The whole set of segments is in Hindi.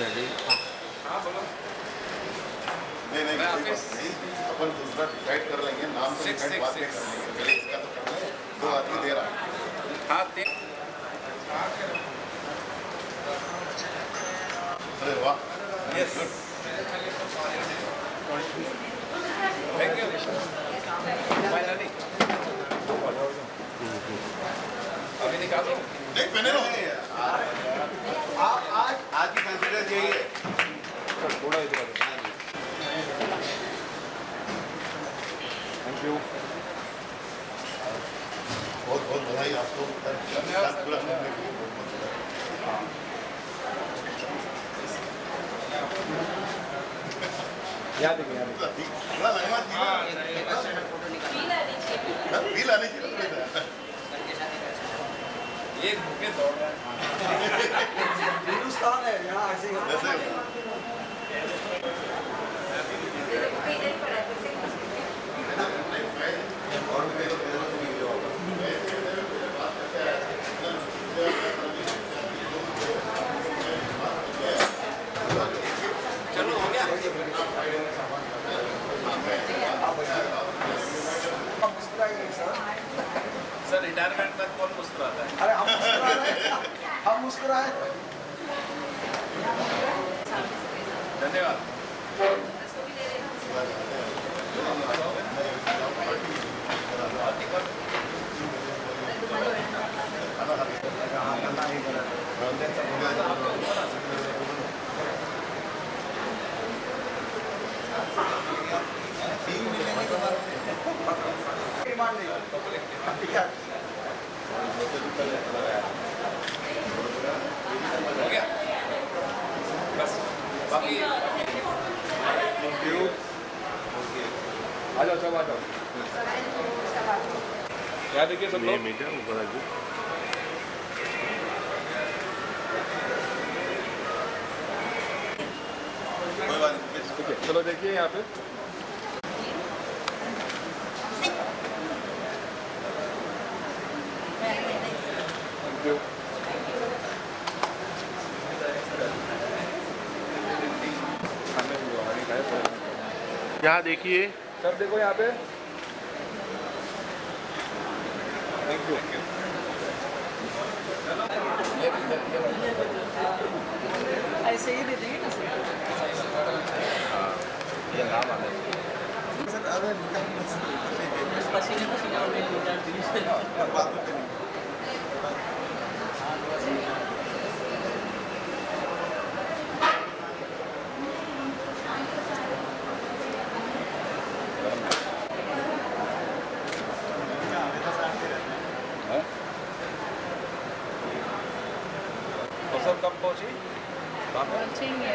नहीं नहीं अपन दूसरा डिसाइड कर लेंगे, नाम तो डिसाइड बाद में कर लेंगे, पहले इसका तो कर लें। 2 आदमी दे रहा है। हाँ 3। अरे वाह, यस थैंक यू फाइनली अभी निकालो नहीं पहने लो। आज की कंसिडर यही है। थोड़ा इधर थैंक यू बहुत बहुत बधाई आपको। धन्यवाद। पूरा करने के लिए बहुत बहुत बधाई। याद है याद थोड़ा लगा बिल आने चाहिए। एक भूखे दौड़ रहा है हिंदुस्तान है यहाँ ऐसे ही होता है। चलो हो गया सर रिटायरमेंट तक कौन मुस्कुराता है अरे हम मुस्कुरा रहे हैं, हम मुस्कुराए। धन्यवाद डिमांड नहीं हो गया बस बाकी आ जाओ सब आ जाओ याद देखिए सब लोग कोई बात नहीं। ठीक है चलो देखिए यहाँ पे थैंक यू यहाँ देखिए सब देखो यहाँ पे थैंक यू ऐसे ही दे देंगे ना सर। ये नाम आना पसीने पसीने हो गए 2-4 दिन से। तो सब कब पहुँची पहुंचेंगे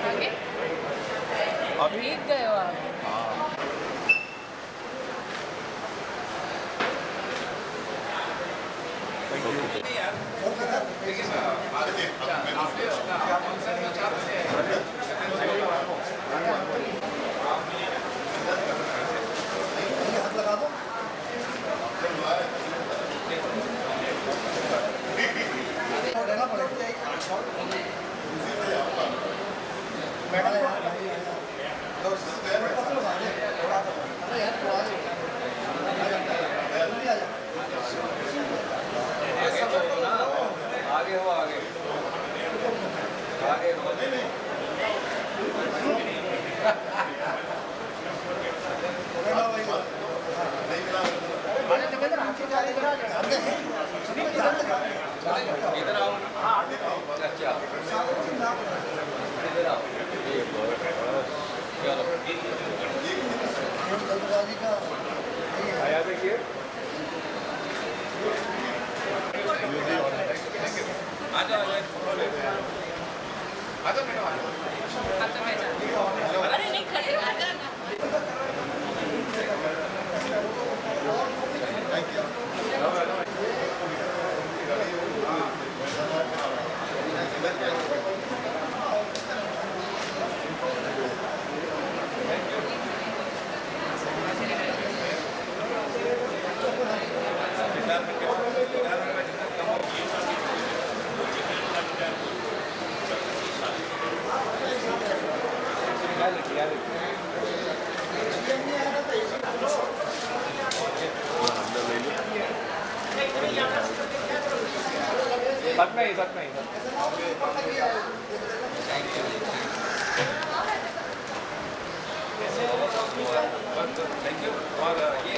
आगे अभी भीग गए हो आप। आगे हो आगे आगे हो इधर आओ अच्छा इधर आओ चलो आया देखिए आ जाओ आ जाओ मैडम अरे नहीं खड़े आ जाना। साथ में ही साथ में ही थैंक यू। और ये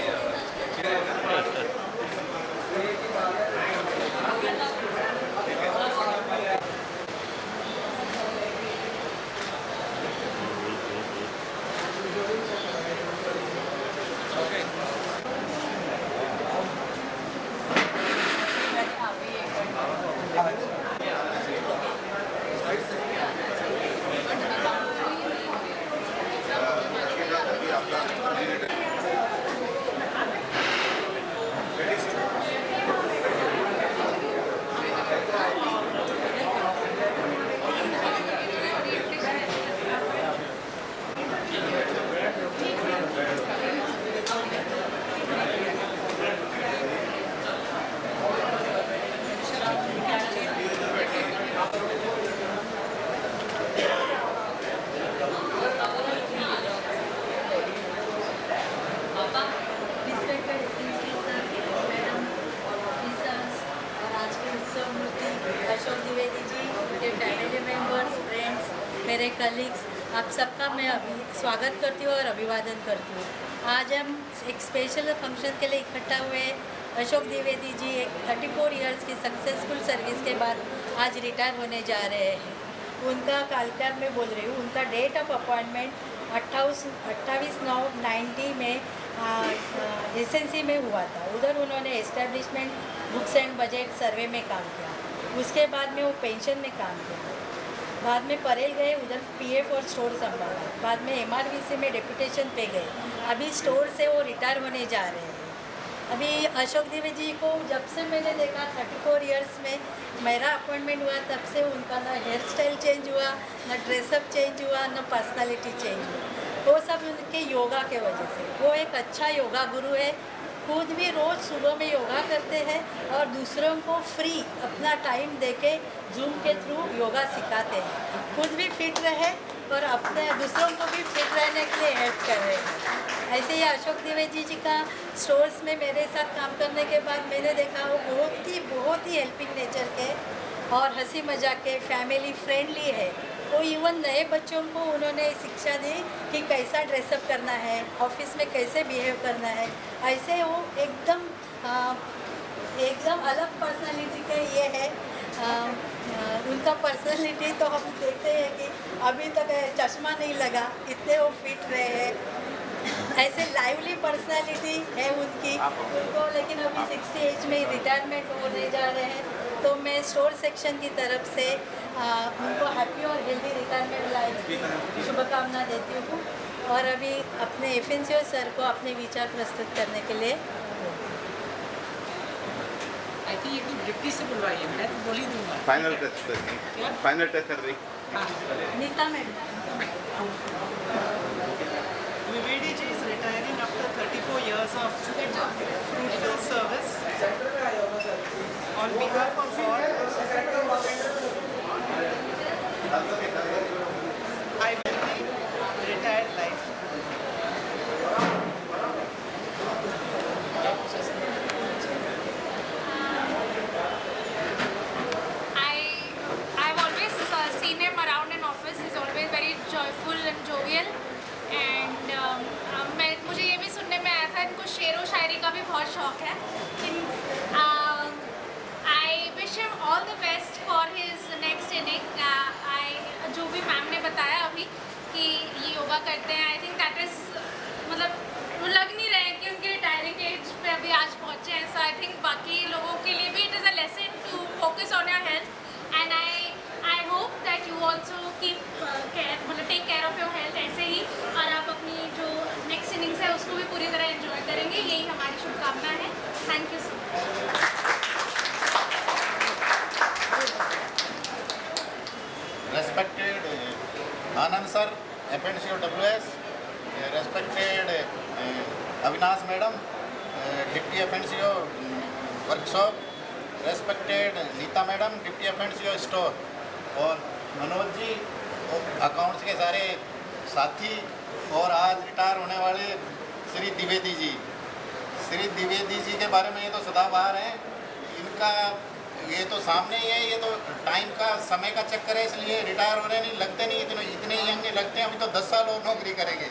अशोक द्विवेदी जी, उनके फैमिली मेम्बर्स, फ्रेंड्स, मेरे कलीग्स, आप सबका मैं स्वागत करती हूँ और अभिवादन करती हूँ। आज हम एक स्पेशल फंक्शन के लिए इकट्ठा हुए। अशोक द्विवेदी जी एक 34 इयर्स की सक्सेसफुल सर्विस के बाद आज रिटायर होने जा रहे हैं। उनका कालका में बोल रही हूँ, उनका डेट ऑफ अपॉइंटमेंट 28/9/90 में एसएनसी में हुआ था। उधर उन्होंने एस्टेब्लिशमेंट बुक्स एंड बजट सर्वे में काम किया। उसके बाद में वो पेंशन में काम किया। बाद में परेल गए, उधर पीएफ और स्टोर संभाला। बाद में एमआरवीसी में डेपुटेशन पे गए। अभी स्टोर से वो रिटायर होने जा रहे हैं। अभी अशोक द्विवेदी जी को जब से मैंने देखा 34 इयर्स में मेरा अपॉइंटमेंट हुआ, तब से उनका ना हेयर स्टाइल चेंज हुआ, ना ड्रेसअप चेंज हुआ, ना पर्सनालिटी चेंज हुआ। वो सब उनके योगा के वजह से। वो एक अच्छा योगा गुरु है। खुद भी रोज़ सुबह में योगा करते हैं और दूसरों को फ्री अपना टाइम देके जूम के थ्रू योगा सिखाते हैं। खुद भी फिट रहे और अपने दूसरों को भी फिट रहने के लिए हेल्प कर रहे हैं। ऐसे ही अशोक द्विवेदी जी का स्टोर्स में मेरे साथ काम करने के बाद मैंने देखा वो बहुत ही हेल्पिंग नेचर के और हंसी मजाक के, फैमिली फ्रेंडली है। वो इवन नए बच्चों को उन्होंने शिक्षा दी कि कैसा ड्रेसअप करना है, ऑफिस में कैसे बिहेव करना है। ऐसे वो एकदम अलग पर्सनालिटी के ये है। उनका पर्सनालिटी तो हम देखते हैं कि अभी तक चश्मा नहीं लगा, इतने वो फिट रहे हैं। ऐसे लाइवली पर्सनालिटी है उनकी उनको। लेकिन अभी 60 एज में रिटायरमेंट होने जा रहे हैं। तो मैं स्टोर सेक्शन की तरफ से उनको हैप्पी और हेल्दी रिटायरमेंट लाइफ की शुभकामना देती हूँ। और अभी अपने एफएनसीओ सर को अपने विचार प्रस्तुत करने के लिए आई थिंक एक तो डिप्टी से बुलवाइए, मैं तो बोल ही दूंगा। फाइनल टच कर रही, फाइनल टच कर रही। Neeta madam. Dwivedi ji is retiring after 34 years of fruitful service. On behalf of all, I will be retired life. I've always seen him around in office. He's always very joyful and jovial. And मुझे ये भी सुनने में आया था इनको शेर व शायरी का भी बहुत शौक है। I wish him all the best for his next inning. जो भी मैम ने बताया अभी कि ये योगा करते हैं, आई थिंक दैट इज़ मतलब वो लग नहीं रहे हैं कि उनके रिटायरिंग एज पे अभी आज पहुँचे हैं। सो आई थिंक बाकी लोगों के लिए भी it is a lesson to focus on your health. And I hope that you also keep care, मतलब take care of your health ऐसे ही, और आप अपनी जो नेक्स्ट इनिंग्स है उसको भी पूरी तरह एंजॉय करेंगे। यही हमारी शुभकामना है। Thank you so much. Respected Anand sir, FNCO WS, respected Avinash madam, Deputy FNCO workshop, respected Neeta madam, Deputy FNCO store, और मनोज जी अकाउंट्स के सारे साथी, और आज रिटायर होने वाले श्री द्विवेदी जी। श्री द्विवेदी जी के बारे में ये तो सदाबहार हैं। इनका ये तो सामने ही है, ये तो टाइम का समय का चक्कर है, इसलिए रिटायर होने नहीं लगते नहीं, इतने यंग लगते हैं। अभी तो 10 साल और नौकरी करेंगे।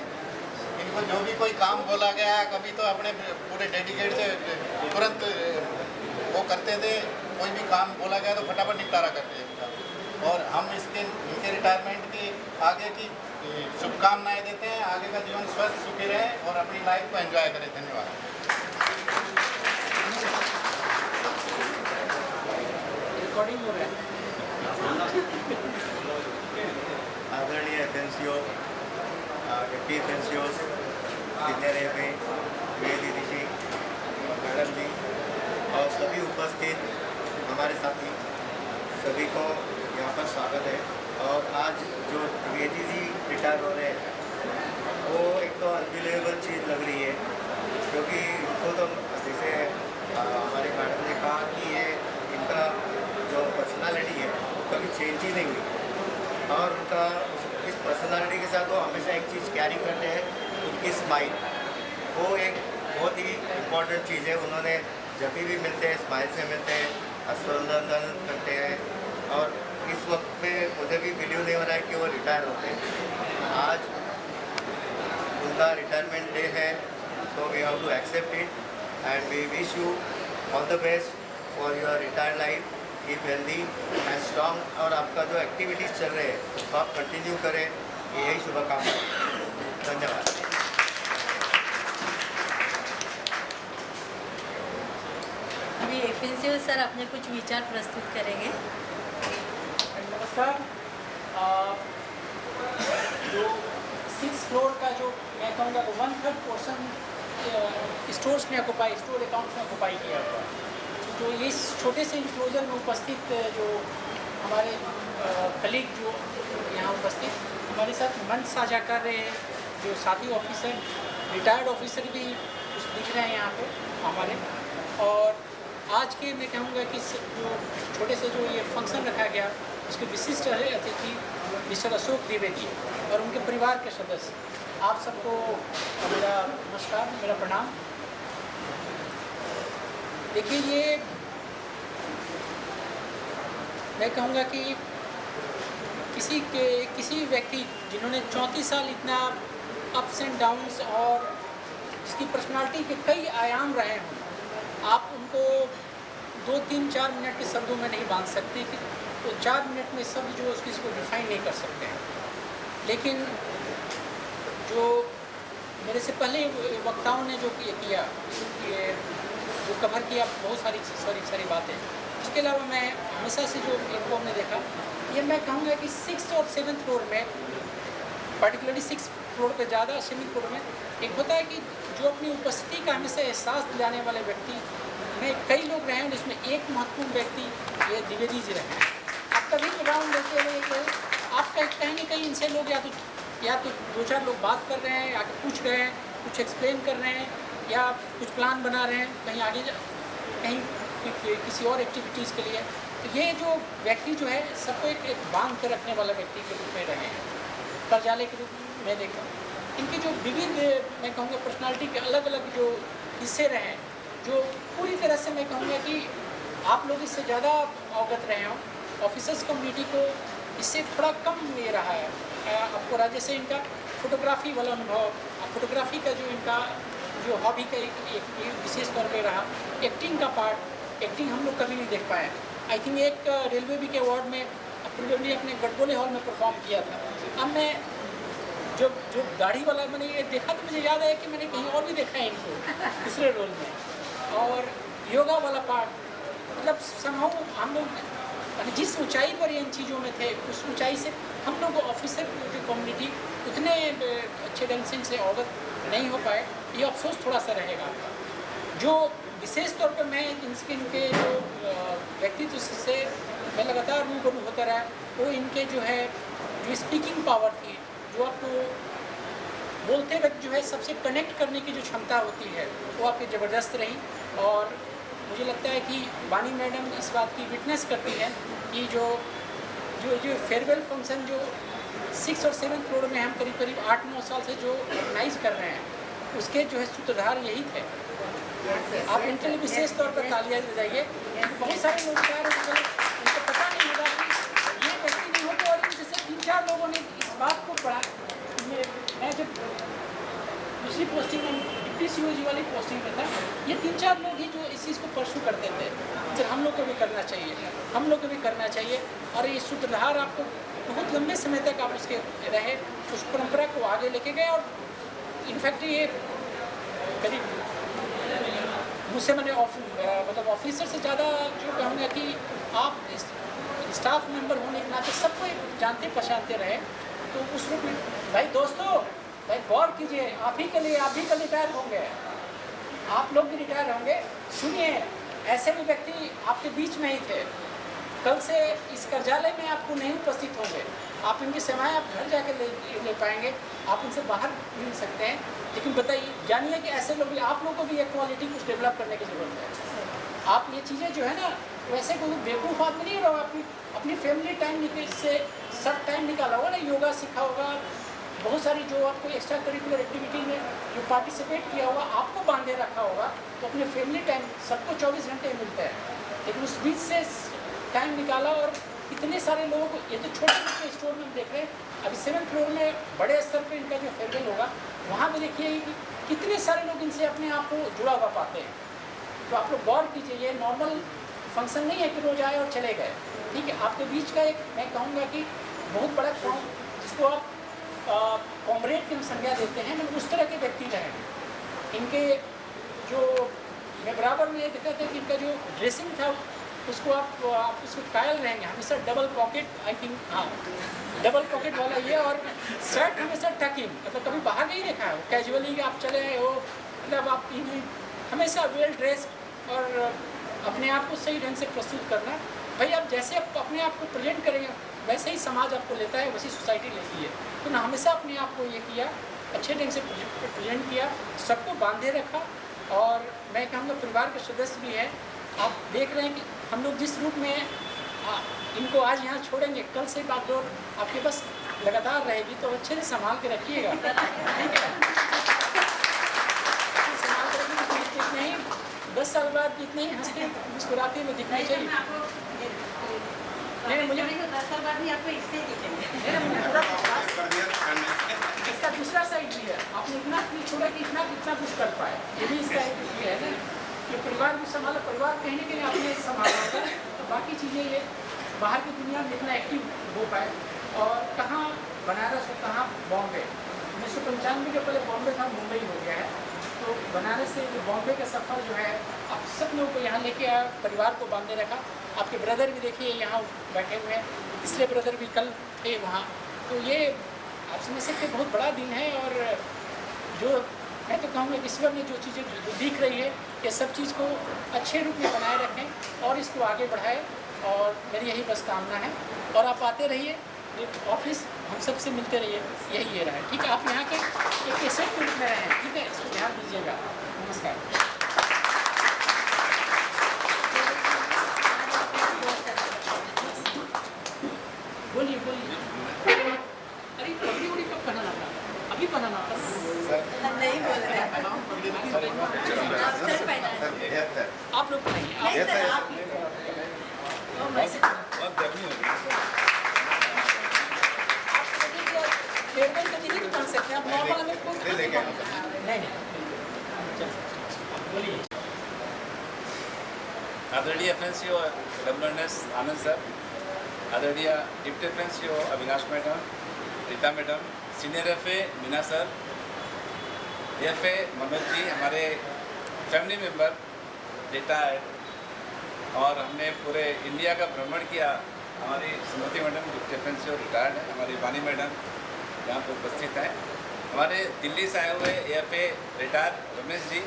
इनको जो भी कोई काम बोला गया कभी तो अपने पूरे डेडिकेट से तुरंत वो करते थे, कोई भी काम बोला गया तो फटाफट निपटारा करते थे। और हम इनके रिटायरमेंट की आगे की शुभकामनाएं देते हैं। आगे का जीवन स्वस्थ सुखी रहे और अपनी लाइफ को एंजॉय करें। धन्यवाद। रिकॉर्डिंग हो रहा है। आदरणीय एफएनसीओ, डिप्टी एफएनसीओ, सीनियर एफए, दीदी जी, मैडम जी और सभी उपस्थित हमारे साथी सभी को यहाँ पर स्वागत है। और आज जो द्विवेदी जी रिटायर हो रहे हैं वो एक तो अनबिलीवेबल चीज़ लग रही है, क्योंकि इनको तो जैसे हमारे मैडम ने कहा कि ये इनका जो पर्सनालिटी है वो कभी चेंज ही नहीं हुई और उनका इस पर्सनालिटी के साथ वो हमेशा एक चीज़ कैरी करते हैं, उनकी स्माइल। वो एक बहुत ही इम्पोर्टेंट चीज़ है। उन्होंने जब भी मिलते हैं स्माइल से मिलते हैं, हस्तांदोलन करते हैं। और इस वक्त पे मुझे भी बिलीव नहीं हो रहा है कि वो रिटायर होते हैं। आज उनका रिटायरमेंट डे है, so we have to accept it and we wish you all the best for your retire life. Keep healthy and strong. और आपका जो एक्टिविटीज़ चल रहे हैं तो आप कंटिन्यू करें, यही शुभकामनाएं। धन्यवाद। अभी एफएनसीओ सर अपने कुछ विचार प्रस्तुत करेंगे। नमस्कार। जो 6th फ्लोर का जो मैं कहूँगा तो 1/3 पोर्शन स्टोर्स ने ऑक्युपाई, स्टोर अकाउंट्स ने ऑक्युपाई किया हुआ। तो इस छोटे से इंक्लोजर में उपस्थित जो हमारे कलीग जो यहाँ उपस्थित हमारे साथ मंच साझा कर रहे हैं, जो साथी ऑफिसर, रिटायर्ड ऑफिसर भी कुछ दिख रहे हैं यहाँ पे हमारे। और आज के मैं कहूँगा कि जो छोटे से जो ये फंक्शन रखा गया उसके विशिष्ट अतिथि मिस्टर अशोक द्विवेदी और उनके परिवार के सदस्य, आप सबको मेरा नमस्कार, मेरा प्रणाम। देखिए, ये मैं कहूँगा कि किसी व्यक्ति जिन्होंने 34 साल इतना अप्स एंड डाउन्स और जिसकी पर्सनालिटी के कई आयाम रहे हों, आप उनको 2, 3, 4 मिनट के शब्दों में नहीं बांध सकते कि तो 4 मिनट में शब्द जो किसी को डिफाइन नहीं कर सकते हैं। लेकिन जो मेरे से पहले वक्ताओं ने जो किया, ये जो कवर किया बहुत सारी बातें, उसके अलावा मैं हमेशा से जो इनको हमने देखा, ये मैं कहूँगा कि 6th और 7th फ्लोर में, पर्टिकुलरली 6th फ्लोर पे ज़्यादा, 7th फ्लोर में एक होता है कि जो अपनी उपस्थिति का हमेशा एहसास दिलाने वाले व्यक्ति में कई लोग रहे हैं, जिसमें एक महत्वपूर्ण व्यक्ति ये द्विवेदी जी रहे हैं। आप कभी भी राउंड लेते हुए आपका कहीं ना कहीं इनसे लोग या तो 2-4 लोग बात कर रहे हैं, या पूछ रहे हैं, कुछ एक्सप्लेन कर रहे हैं, या कुछ प्लान बना रहे हैं कहीं आगे कहीं किसी और एक्टिविटीज़ के लिए। तो ये जो व्यक्ति जो है सबको एक बांध कर रखने वाला व्यक्ति के रूप में रहे हैं, करजाले के रूप में देखा। इनकी जो विविध मैं कहूँगा पर्सनालिटी के अलग अलग जो हिस्से रहे हैं, जो पूरी तरह से मैं कहूँगा कि आप लोग इससे ज़्यादा अवगत रहे हों। ऑफिसर्स कम्युनिटी को इससे थोड़ा कम ये रहा है। आपको राज्य से इनका फोटोग्राफी वाला अनुभव, फोटोग्राफी का जो इनका जो हॉबी का एक विशेष तौर पे रहा, एक्टिंग का पार्ट, एक्टिंग हम लोग कभी नहीं देख पाए। आई थिंक एक रेलवे भी के अवार्ड में प्रोबेबली अपने गडबोले हॉल में परफॉर्म किया था। अब मैं जो दाढ़ी वाला मैंने ये देखा तो मुझे याद आया कि मैंने कहीं और भी देखा है इनको दूसरे रोल में। और योगा वाला पार्ट, मतलब संभव हम लोग जिस ऊंचाई पर इन चीज़ों में थे, उस ऊंचाई से हम लोग ऑफिसर जो कम्युनिटी उतने अच्छे ढंग से अवगत नहीं हो पाए। ये अफसोस थोड़ा सा रहेगा। जो विशेष तौर पर मैं इनके जो व्यक्तित्व से मैं लगातार रूबरू होता रहा, वो इनके जो है जो स्पीकिंग पावर थी, जो आपको बोलते वक्त जो है सबसे कनेक्ट करने की जो क्षमता होती है, वो आपकी ज़बरदस्त रही। और मुझे लगता है कि वानी मैडम इस बात की विटनेस करती है कि जो फेयरवेल फंक्शन जो 6th और 7th फ्लोर में हम करीब 8-9 साल से जो ऑर्गेनाइज कर रहे हैं, उसके जो है सूत्रधार यही थे। आप इनके लिए विशेष तौर पर तालियां बजाइए। बहुत सारे लोग रिटायर हो चुके हैं, उनको पता नहीं होगा कि ये व्यक्ति नहीं होते, और जैसे 3-4 लोगों ने इस बात को पढ़ा। मैं जब दूसरी पोस्टिंग में डिप्टी COG वाली पोस्टिंग में था, ये 3-4 लोग ही जो इस चीज़ को परसू करते थे। फिर हम लोग को भी करना चाहिए, हम लोग को भी करना चाहिए। और ये सूत्रधार आपको बहुत लंबे समय तक आप उसके रहे, उस परंपरा को आगे लेके गए। और इनफैक्ट ये करीब मुझसे मैंने मतलब ऑफिसर से ज़्यादा जो कहूँगा कि आप स्टाफ मेंबर होने के नाते सबको जानते पहचानते रहे। तो उस रूप में भाई दोस्तों, भाई गौर कीजिए, आप ही के लिए, आप भी कल रिटायर होंगे, आप लोग भी रिटायर होंगे। सुनिए, ऐसे भी व्यक्ति आपके बीच में ही थे, कल से इस कार्यालय में आपको नहीं उपस्थित होंगे। आप इनकी सेवाएं आप घर जाकर ले पाएंगे, आप उनसे बाहर मिल सकते हैं। लेकिन बताइए, जानिए कि ऐसे लोग भी, आप लोगों को भी एक क्वालिटी कुछ डेवलप करने की ज़रूरत है। आप ये चीज़ें जो है ना, वैसे कोई बेवकूफ़ आदमी नहीं रहो, अपनी फैमिली टाइम से सब टाइम निकाला होगा ना, योगा सीखा होगा, बहुत सारी जो आपको एक्स्ट्रा करिकुलर एक्टिविटी में जो पार्टिसिपेट किया होगा, आपको बांधे रखा होगा। तो अपने फैमिली टाइम सबको 24 घंटे मिलता है, लेकिन उस बीच से टाइम निकाला। और इतने सारे लोग, ये तो छोटे छोटे स्टोर में हम देख रहे हैं, अभी 7th फ्लोर में बड़े स्तर पर इनका जो फेयरवेल होगा, वहाँ भी देखिए कि कितने सारे लोग इनसे अपने आप को जुड़ा हुआ पाते हैं। तो आप लोग गौर कीजिए, ये नॉर्मल फंक्शन नहीं है कि रोज आए और चले गए। ठीक है, आपके बीच का एक, मैं कहूँगा कि बहुत बड़ा जिसको आप कॉमरेड की हम संज्ञा देते हैं, मतलब उस तरह के व्यक्ति रहेंगे। इनके जो, मैं बराबर में ये देखा था कि इनका जो ड्रेसिंग था, उसको आप उसको कायल रहेंगे हमेशा, डबल पॉकेट, आई थिंक, हाँ डबल पॉकेट वाला ये, और शर्ट हमेशा टकिंग, मतलब कभी बाहर नहीं देखा है। कैजुअली आप चले आए हो, मतलब आप हमेशा वेल ड्रेस और अपने आप को सही ढंग से प्रस्तुत करना। भाई आप जैसे आप अपने आप को प्रेजेंट करेंगे, वैसे ही समाज आपको लेता है, वैसी सोसाइटी लेती है। तो ना हमेशा अपने आप को ये किया, अच्छे ढंग से प्रेजेंट किया, सबको बांधे रखा। और मैं कहूँगा परिवार के सदस्य भी हैं, आप देख रहे हैं कि हम लोग जिस रूप में इनको आज यहाँ छोड़ेंगे, कल से बागडोर आपके पास लगातार रहेगी, तो अच्छे से संभाल के रखिएगा। ठीक है, संभाल के रखिए, इतने ही 10 साल बाद इतने ही हंसते मुस्कुराते हुए दिखना चाहिए। नहीं, मुझे 10 साल बाद ही आपको इससे दिखेंगे। इसका दूसरा साइड भी है, आपने इतना नहीं छोड़ा कि इतना कुछ कर पाए, ये भी इसका एक है ना, कि परिवार भी संभाला, परिवार कहीं ना कहीं आपने संभाला होगा, तो बाकी चीज़ें ये बाहर की दुनिया में इतना एक्टिव हो पाए। और कहाँ बनारस और कहाँ बॉम्बे, 1995 के पहले बॉम्बे था, मुंबई हो गया है। तो बनारस से जो बॉम्बे का सफ़र जो है, आप सब लोगों को यहाँ लेके आया, परिवार को बांधे रखा। आपके ब्रदर भी देखिए यहाँ बैठे हुए हैं, इसलिए ब्रदर भी कल थे वहाँ। तो ये आप समझ सकते बहुत बड़ा दिन है। और जो मैं तो कहूँगा विश्व में जो चीज़ें जो दिख रही है, ये सब चीज़ को अच्छे रूप में बनाए रखें और इसको आगे बढ़ाएं। और मेरी यही बस कामना है। और आप आते रहिए ऑफिस, हम सब से मिलते रहिए, यही ये रहा है। ठीक है, आप यहाँ के एक एसेट के रूप में रहें। ठीक है, इसको ध्यान दीजिएगा। नमस्कार। बोलिए बोलिए। अरे पगड़ी उड़ी कब पहनाना था? अभी पहनाना था। नहीं बोल रहे हैं। आप लोग नहीं, नहीं सर, आप फेयरवेल के दिन ही पहन सकते हैं, आप नॉर्मल में कोई नहीं। बोलिए। आदरणीय FNCO WNS आनंद सर, आदरणीय deputy FNCO Avinash madam, Rita madam, senior FA Meena sir, FA Manoj ji, हमारे फैमिली मेम्बर रिटायर्ड, और हमने पूरे इंडिया का भ्रमण किया। हमारी स्मृति मैडम डिप्टी FNCO रिटायर्ड है, हमारी वानी मैडम यहाँ पर उपस्थित हैं, हमारे दिल्ली से आए हुए AFA रिटायर्ड रमेश जी,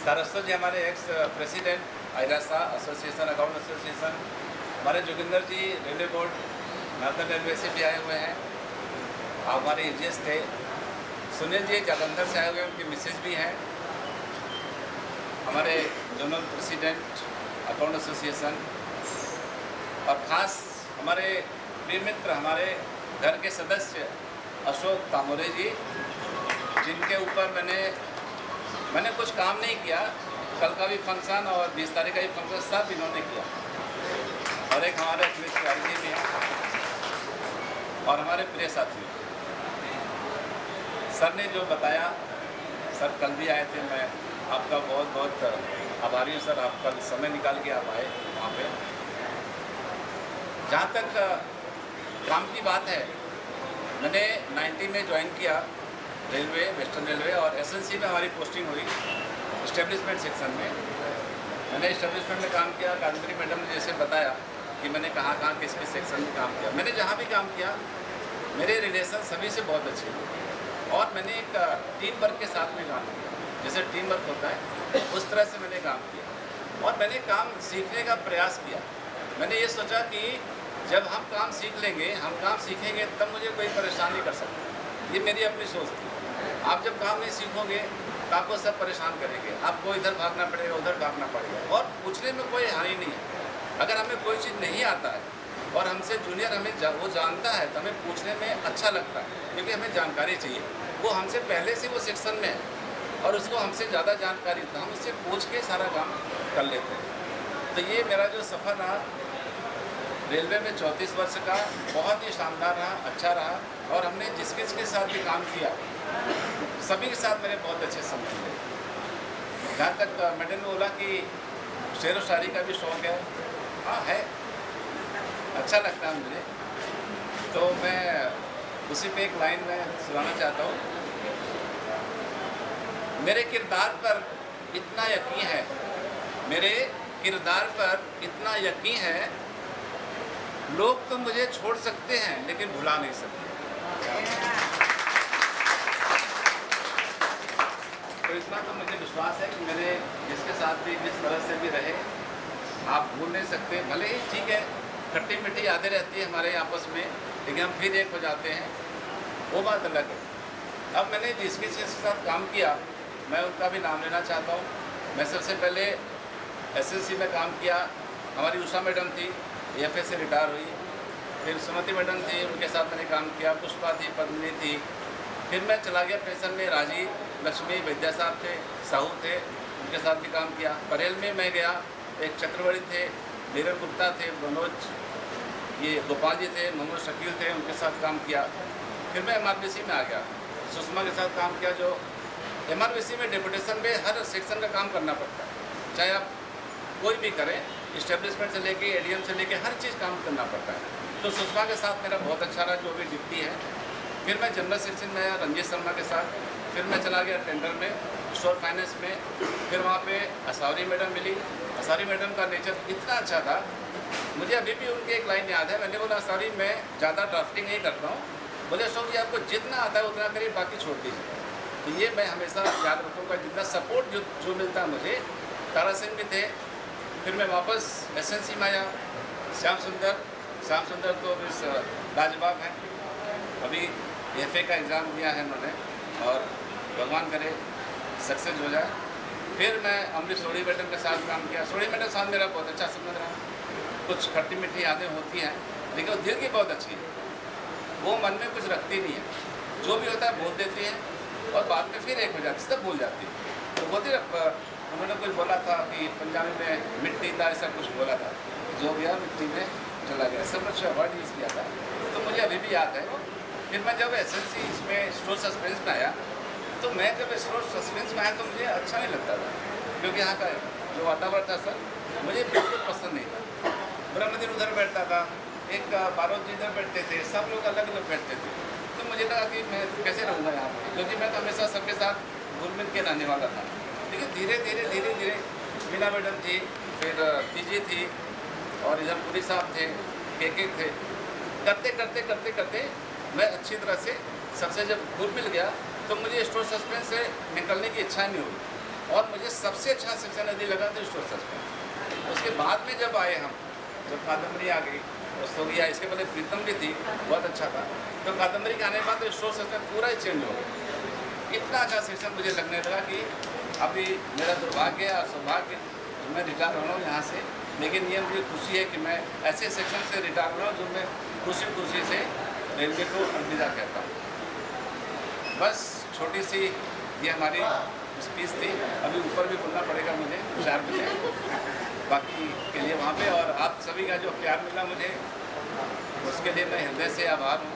सारस्वत जी हमारे ex president IRASA association, account association, हमारे Joginder ji railway board northern railway से भी आए हुए हैं, हमारे एजेस थे, सुनील जी जालंधर से आए हुए, उनकी मिसेज भी हैं, हमारे जनरल प्रेसिडेंट अकाउंट एसोसिएशन, और ख़ास हमारे प्रिय मित्र, हमारे घर के सदस्य अशोक तामोरे जी, जिनके ऊपर मैंने मैंने कुछ काम नहीं किया, कल का भी फंक्शन और 20 तारीख का भी फंक्शन सब इन्होंने किया। और एक हमारे प्रिय जी भी हैं और हमारे प्रिय साथी सर ने जो बताया, सर कल भी आए थे, मैं आपका बहुत बहुत आभारी हूँ सर, आप कल समय निकाल के आप आए वहाँ पे। जहाँ तक काम की बात है, मैंने 90 में ज्वाइन किया रेलवे, वेस्टर्न रेलवे, और एसएनसी में हमारी पोस्टिंग हुई इस्टेब्लिशमेंट सेक्शन में। मैंने इस्टेब्लिशमेंट में काम किया। कादम्बरी मैडम ने जैसे बताया कि मैंने कहाँ कहाँ किस किस सेक्शन में काम किया, मैंने जहाँ भी काम किया मेरे रिलेशन सभी से बहुत अच्छे हैं और मैंने एक टीम वर्क के साथ में काम किया। जैसे टीम वर्क होता है उस तरह से मैंने काम किया और मैंने काम सीखने का प्रयास किया। मैंने ये सोचा कि जब हम काम सीख लेंगे, हम काम सीखेंगे, तब मुझे कोई परेशान नहीं कर सकता। ये मेरी अपनी सोच थी। आप जब काम नहीं सीखोगे तो आपको सब परेशान करेंगे, आपको इधर भागना पड़ेगा, उधर भागना पड़ेगा। और पूछने में कोई हानि नहीं है। अगर हमें कोई चीज़ नहीं आता है और हमसे जूनियर हमें वो जानता है तो हमें पूछने में अच्छा लगता है, क्योंकि हमें जानकारी चाहिए। वो हमसे पहले से वो सेक्शन में है और उसको हमसे ज़्यादा जानकारी, तो हम उससे पूछ के सारा काम कर लेते हैं। तो ये मेरा जो सफ़र रहा रेलवे में 34 वर्ष का, बहुत ही शानदार रहा, अच्छा रहा। और हमने जिस किसके साथ भी काम किया सभी के साथ मेरे बहुत अच्छे संबंध है। जहाँ तक मैडम ने बोला कि शेर व शायरी का भी शौक़ है, हाँ है, अच्छा लगता है मुझे। तो मैं उसी पे एक लाइन में सुनाना चाहता हूँ। मेरे किरदार पर इतना यकीन है, मेरे किरदार पर इतना यकीन है, लोग तो मुझे छोड़ सकते हैं लेकिन भुला नहीं सकते। तो इस बात तो मुझे विश्वास है कि मेरे जिसके साथ भी जिस तरह से भी रहे आप भूल नहीं सकते। भले ही ठीक है खट्टी मीठी यादें रहती है हमारे आपस में, लेकिन हम फिर एक हो जाते हैं, वो बात अलग है। अब मैंने जिसके साथ काम किया मैं उनका भी नाम लेना चाहता हूँ। मैं सबसे पहले एसएससी में काम किया, हमारी उषा मैडम थी, एएफए से रिटायर हुई। फिर सुमति मैडम थी, उनके साथ मैंने काम किया। पुष्पा थी, पद्मिनी थी। फिर मैं चला गया पेंशन में, राजीव, लक्ष्मी, विद्या साहब थे, साहू थे, उनके साथ भी काम किया। परेल में मैं गया, एक चक्रवर्ती थे, नीरज गुप्ता थे, मनोज, ये गोपाल जी थे, मोहम्मद शकील थे, उनके साथ काम किया। फिर मैं एमआरबीसी में आ गया, सुषमा के साथ काम किया। जो एमआरबीसी में डेपुटेशन में हर सेक्शन का काम करना पड़ता है, चाहे आप कोई भी करें, इस्टेब्लिशमेंट से लेके एडीएम से लेके हर चीज़ काम करना पड़ता है। तो सुषमा के साथ मेरा बहुत अच्छा रहा, जो भी डिप्टी है। फिर मैं जनरल सेक्शन में आया रंजीत शर्मा के साथ। फिर मैं चला गया टेंडर में, स्टोर फाइनेंस में। फिर वहाँ पे असौरी मैडम मिली। असौरी मैडम का नेचर इतना अच्छा था, मुझे अभी भी उनकी एक लाइन याद है। मैंने बोला असौरी मैं ज़्यादा ड्राफ्टिंग नहीं करता हूँ, बोले अशोक जी आपको जितना आता है उतना करिए, बाकी छोड़ दीजिए। तो ये मैं हमेशा याद रखूँगा, जितना सपोर्ट जो मिलता है मुझे। तारा सिंह भी थे। फिर मैं वापस एसएनसी में आया। श्याम सुंदर तो इस लाजवाब हैं, अभी एफए का एग्ज़ाम दिया है उन्होंने और भगवान करे सक्सेस हो जाए। फिर मैं अमृत सोढ़ी मैडम के साथ काम किया। सोढ़ी मैडम के साथ मेरा बहुत अच्छा संबंध रहा। कुछ खट्टी मीठी यादें होती हैं, लेकिन वो दिल की बहुत अच्छी है, वो मन में कुछ रखती नहीं है, जो भी होता है बोल देती है और बाद में फिर एक हो जाती, सब भूल जाती है। तो बोलती उन्होंने कुछ बोला था कि पंजाबी में मिट्टी था, ऐसा कुछ बोला था, जो गया मिट्टी में चला गया, सब कुछ वर्ड यूज़ किया था, तो मुझे अभी भी याद है। फिर मैं जब एसएनसी इसमें स्टोर सस्पेंस में आया, तो मैं जब स्टोर सस्पेंस में आया तो मुझे अच्छा नहीं लगता था, क्योंकि यहाँ का जो वातावरण था सर मुझे बिल्कुल पसंद नहीं था। ब्रह्मदिन उधर बैठता था, एक बारोद जी इधर बैठते थे, सब लोग अलग अलग बैठते थे। तो मुझे लगा कि मैं कैसे रहूँगा यहाँ पर, क्योंकि मैं तो हमेशा सबके साथ घुल मिल के रहने वाला था। लेकिन धीरे धीरे मीना मैडम थी, फिर पीजी थी और इधर पुरी साहब थे, के थे। करते मैं अच्छी तरह से सबसे जब घुल मिल गया तो मुझे स्टोर सस्पेंस से निकलने की इच्छा नहीं हुई और मुझे सबसे अच्छा सेक्शन यदि लगा तो स्टोर सस्पेंस। उसके बाद में जब आए हम, जब कादम्बरी आ गई तो गया, इसके पहले प्रीतम भी थी, बहुत अच्छा था। तो कादम्बरी के आने के बाद तो स्टोर सस्पेंस पूरा ही चेंज हो गया। इतना अच्छा सेक्शन मुझे लगने लगा कि अभी मेरा दुर्भाग्य और सौभाग्य मैं रिटायर हो रहा हूँ यहाँ से, लेकिन ये मुझे खुशी है कि मैं ऐसे सेक्शन से रिटायर हो रहा हूँ जो मैं खुशी से रेलवे को अलविदा कहता हूँ। बस छोटी सी ये हमारी स्पीच थी, अभी ऊपर भी बोलना पड़ेगा मुझे 4 बजे बाकी के लिए वहाँ पे। और आप सभी का जो प्यार मिला मुझे, उसके लिए मैं हृदय से आभार हूँ,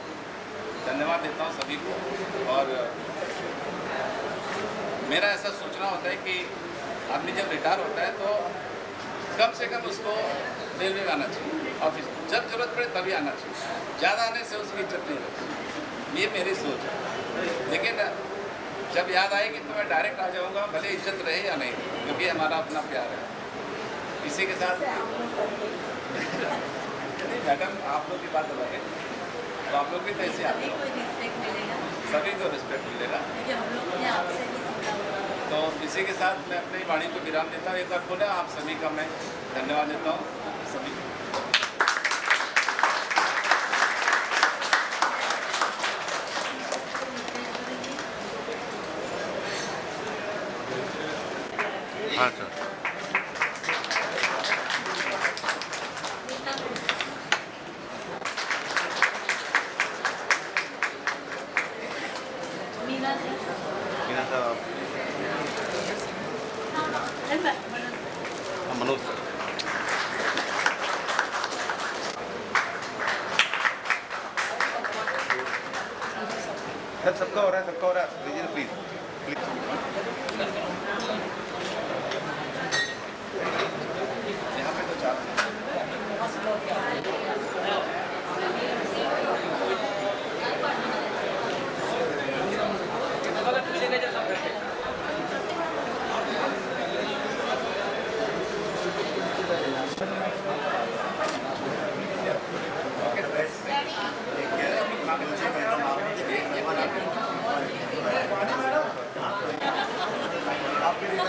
धन्यवाद देता हूँ सभी को। और मेरा ऐसा सोचना होता है कि आदमी जब रिटायर होता है तो कम से कम उसको रेलवे में आना चाहिए, ऑफिस जब जरूरत पड़े तभी आना चाहिए, ज़्यादा आने से उसकी इज्जत नहीं रहती। ये मेरी सोच है। लेकिन जब याद आएगी तो मैं डायरेक्ट आ जाऊँगा, भले इज्जत रहे या नहीं, क्योंकि हमारा अपना प्यार है। इसी के साथ मैडम आप लोग की बात अलग है, तो आप लोग भी तो ऐसे आते हो, सभी को रिस्पेक्ट मिलेगा। तो इसी के साथ मैं अपनी वाणी को विराम देता हूँ। एक बार पुनः आप सभी का मैं धन्यवाद देता हूँ सभी को। हाँ सर। मीना सर। मीना साहब, मनोज सर। सर सबका हो रहा है, सबका हो रहा है। लीजिए प्लीज यहाँ पे तो 4 आपके लिए